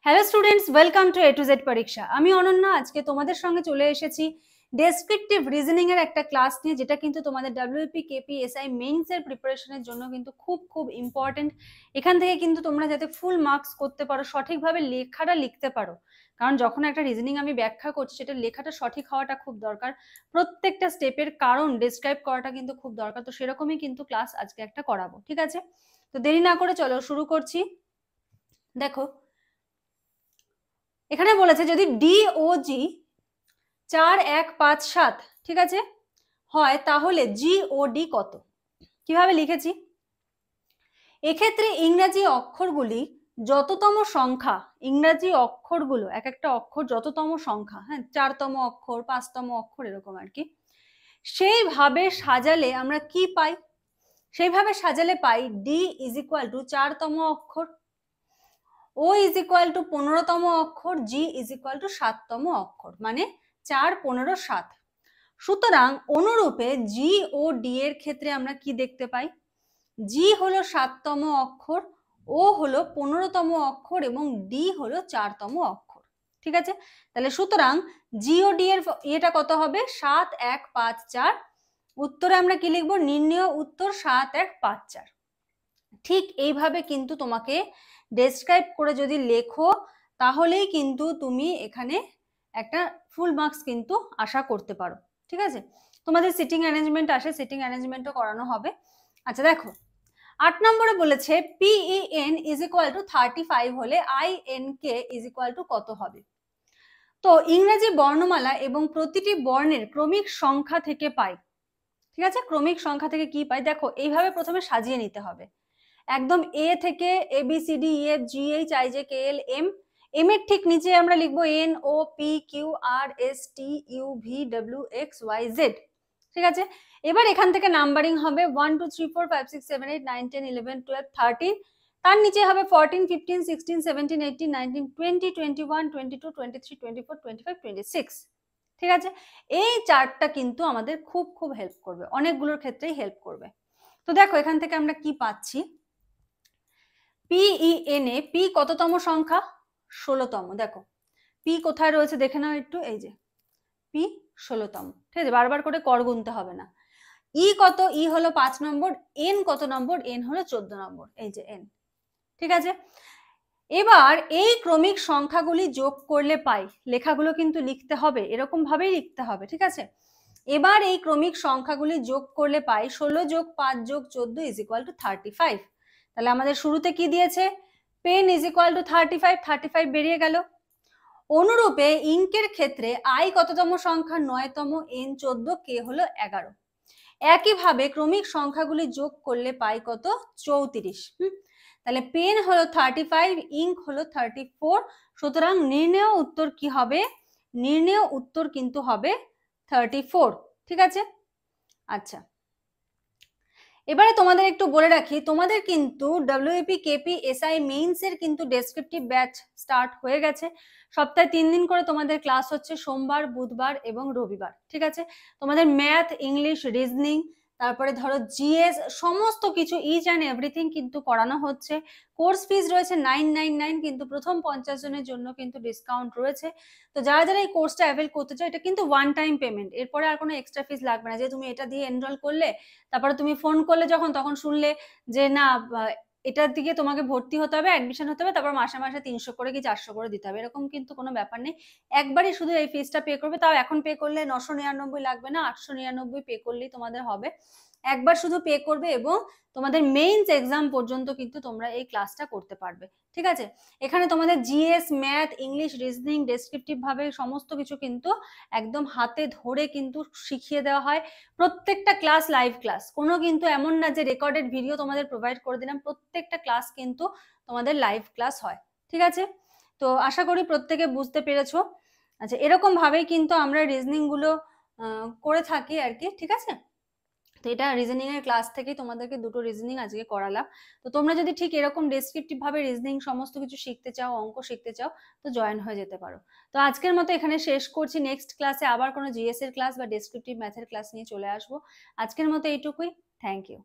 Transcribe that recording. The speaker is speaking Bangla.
Hello students, welcome to A to Z পরীক্ষা। আমি অনন্যা। আজকে তোমাদের সঙ্গে চলে এসেছি ডেসক্রিপটিভ রিজনিং এর একটা ক্লাস নিয়ে, যেটা কিন্তু তোমাদের ডাব্লিউপি কেপি এসআই মেইনস এর প্রিপারেশনের জন্য কিন্তু খুব খুব ইম্পর্টেন্ট। এখান থেকে কিন্তু তোমরা যাতে ফুল মার্কস করতে পারো, সঠিকভাবে লেখাটা লিখতে পারো, কারণ যখন একটা রিজনিং আমি ব্যাখ্যা করছি সেটা লেখাটা সঠিক হওয়াটা খুব দরকার। প্রত্যেকটা স্টেপের কারণ ডেসক্রাইব করাটা কিন্তু খুব দরকার। তো সেরকমই কিন্তু ক্লাস আজকে একটা করাবো, ঠিক আছে? তো দেরি না করে চলো শুরু করছি। দেখো, এখানে বলেছে যদি ডি ও জি 4, 1, 5, 7 ঠিক আছে হয়, তাহলে জি ও ডি কত? কিভাবে লিখেছি? এক্ষেত্রে ইংরেজি অক্ষরগুলি যততম সংখ্যা, ইংরেজি অক্ষরগুলো এক একটা অক্ষর যততম সংখ্যা, হ্যাঁ, 4তম অক্ষর, 5তম অক্ষর, এরকম আর কি, সেইভাবে সাজালে আমরা কি পাই? সেইভাবে সাজালে পাই ডি ইজ ইকুয়াল টু 4তম অক্ষর, ও ইজ ইকুয়াল টু 15তম অক্ষর, জি ইজ ইকুয়াল টু 7তম অক্ষর, মানে 4, 15, 7। সুতরাং অনুরূপে জি ও ডি এর ক্ষেত্রে আমরা কি দেখতে পাই? জি হলো 7তম অক্ষর, ও হলো 15তম অক্ষর এবং ডি হলো 4তম অক্ষর, ঠিক আছে? তাহলে সুতরাং জি ও ডি এর এটা কত হবে? 7, 1, 5, 4। উত্তরে আমরা কি লিখবো? নির্ণেয় উত্তর 7, 1, 5, 4। ঠিক এইভাবে কিন্তু তোমাকে ডেসক্রাইব করে যদি লেখো, তাহলেই কিন্তু তুমি এখানে একটা ফুল মার্কস কিন্তু আশা করতে পারো, ঠিক আছে? তোমাদের সিটিং অ্যারেঞ্জমেন্ট আসে, সিটিং অ্যারেঞ্জমেন্টও করানো হবে। আচ্ছা দেখো, 8 নম্বরে বলেছে PEN ইজ ইকুয়াল টু 35 হলে INK ইজ ইকুয়াল টু কত হবে? তো ইংরেজি বর্ণমালা এবং প্রতিটি বর্ণের ক্রমিক সংখ্যা থেকে পাই, ঠিক আছে? ক্রমিক সংখ্যা থেকে কি পাই? দেখো, এইভাবে প্রথমে সাজিয়ে নিতে হবে। একদম এ থেকে A B C D E F G H I J K L M, M এর ঠিক নিচে আমরা লিখবো N O P Q R S T U V W X Y Z, ঠিক আছে? এবার এখান থেকে নাম্বারিং হবে 1 2 3 4 5 6 7 8 9 10 11 12 13, তার নিচে হবে 14 15 16 17 18 19 20 21 22 23 24 25 26, ঠিক আছে? এই চার্টটা কিন্তু আমাদের খুব খুব হেল্প করবে, অনেকগুলোর ক্ষেত্রেই হেল্প করবে। তো দেখো, এখান থেকে আমরা কি পাচ্ছি? PEN এ পি কততম সংখ্যা? 16তম। দেখো পি কোথায় রয়েছে দেখে নাও একটু, এই যে পি 16তম, ঠিক আছে? বারবার করে কর গুনতে হবে না। ই কত? ই হলো 5 নম্বর। এন কত নম্বর? এন হলো 14 নম্বর, এই যে এন, ঠিক আছে? এবার এই ক্রমিক সংখ্যাগুলি যোগ করলে পাই, লেখাগুলো কিন্তু লিখতে হবে এরকম ভাবেই লিখতে হবে, ঠিক আছে? এবার এই ক্রমিক সংখ্যাগুলি যোগ করলে পাই 16 যোগ 5 যোগ 14 ইজ ইকুয়াল টু 35। তাহলে আমাদের শুরুতে কি দিয়েছে? পেন ইজ ইকুয়াল টু 35, 35 বেরিয়ে গেল। অনুরূপে ইঙ্কের ক্ষেত্রে আই কততম সংখ্যা? 9তম, এন 14, কে হলো 11। একইভাবে ক্রমিক সংখ্যাগুলি যোগ করলে পাই কত? 34। তাহলে পেন হলো 35, ইঙ্ক হলো 34। সুতরাং নির্ণেয় উত্তর কি হবে? নির্ণেয় উত্তর কিন্তু হবে 34, ঠিক আছে? আচ্ছা, এবারে তোমাদের একটু বলে রাখি, তোমাদের কিন্তু ডাব্লিউপি কেপি এসআই মেইনস এর কিন্তু ডেসক্রিপটিভ ব্যাচ স্টার্ট হয়ে গেছে। সপ্তাহে 3 দিন করে তোমাদের ক্লাস হচ্ছে, সোমবার, বুধবার এবং রবিবার, ঠিক আছে? তোমাদের ম্যাথ, ইংলিশ, রিজনিং, তারপরে ধরো জিএস, সমস্ত কিছু ইচ অ্যান্ড এভরিথিং কিন্তু করানো হচ্ছে। কোর্স ফিজ রয়েছে 999, কিন্তু প্রথম 50 জনের জন্য কিন্তু ডিসকাউন্ট রয়েছে। তো যারা যারা এই কোর্সটা অ্যাভেল করতে চাও, এটা কিন্তু ওয়ান টাইম পেমেন্ট, এরপরে আর কোনো এক্সট্রা ফিজ লাগবে না। যে তুমি এটা দিয়ে এনরোল করলে, তারপরে তুমি ফোন করলে যখন, তখন শুনলে যে না এটার দিকে তোমাকে ভর্তি হতে হবে, অ্যাডমিশন হতে হবে, তারপর মাসে মাসে 300 করে কি 400 করে দিতে হবে, এরকম কিন্তু কোনো ব্যাপার নেই। একবারই শুধু এই ফিজটা পে করবে, তাও এখন পে করলে 999 লাগবে না, 899 পে করলেই তোমাদের হবে। একবার শুধু পে করবে এবং তোমাদের মেইনস এক্সাম পর্যন্ত কিন্তু তোমরা এই ক্লাসটা করতে পারবে, ঠিক আছে? এখানে তোমাদের GS, math, English, reasoning descriptive ভাবে সমস্ত কিছু কিন্তু একদম হাতে ধরে কিন্তু শিখিয়ে দেওয়া হয়। প্রত্যেকটা ক্লাস লাইভ ক্লাস, কোনো কিন্তু এমন না যে রেকর্ডেড ভিডিও তোমাদের প্রোভাইড করে দিলাম, প্রত্যেকটা ক্লাস কিন্তু তোমাদের লাইভ ক্লাস হয়, ঠিক আছে? তো আশা করি প্রত্যেকে বুঝতে পেরেছো। আচ্ছা, এরকম ভাবেই কিন্তু আমরা রিজনিং গুলো করে থাকি আর কি, ঠিক আছে? তো এটা রিজনিং এর ক্লাস থেকেই তোমাদেরকে দুটো রিজনিং আজকে করালাম। তো তোমরা যদি ঠিক এরকম ডেসক্রিপটিভ ভাবে রিজনিং সমস্ত কিছু শিখতে চাও, অঙ্ক শিখতে চাও, তো জয়েন হয়ে যেতে পারো। তো আজকের মতো এখানে শেষ করছি। নেক্সট ক্লাসে আবার কোনো জিএস এর ক্লাস বা ডেসক্রিপটিভ ম্যাথের ক্লাস নিয়ে চলে আসবো। আজকের মতো এইটুকুই। Thank you.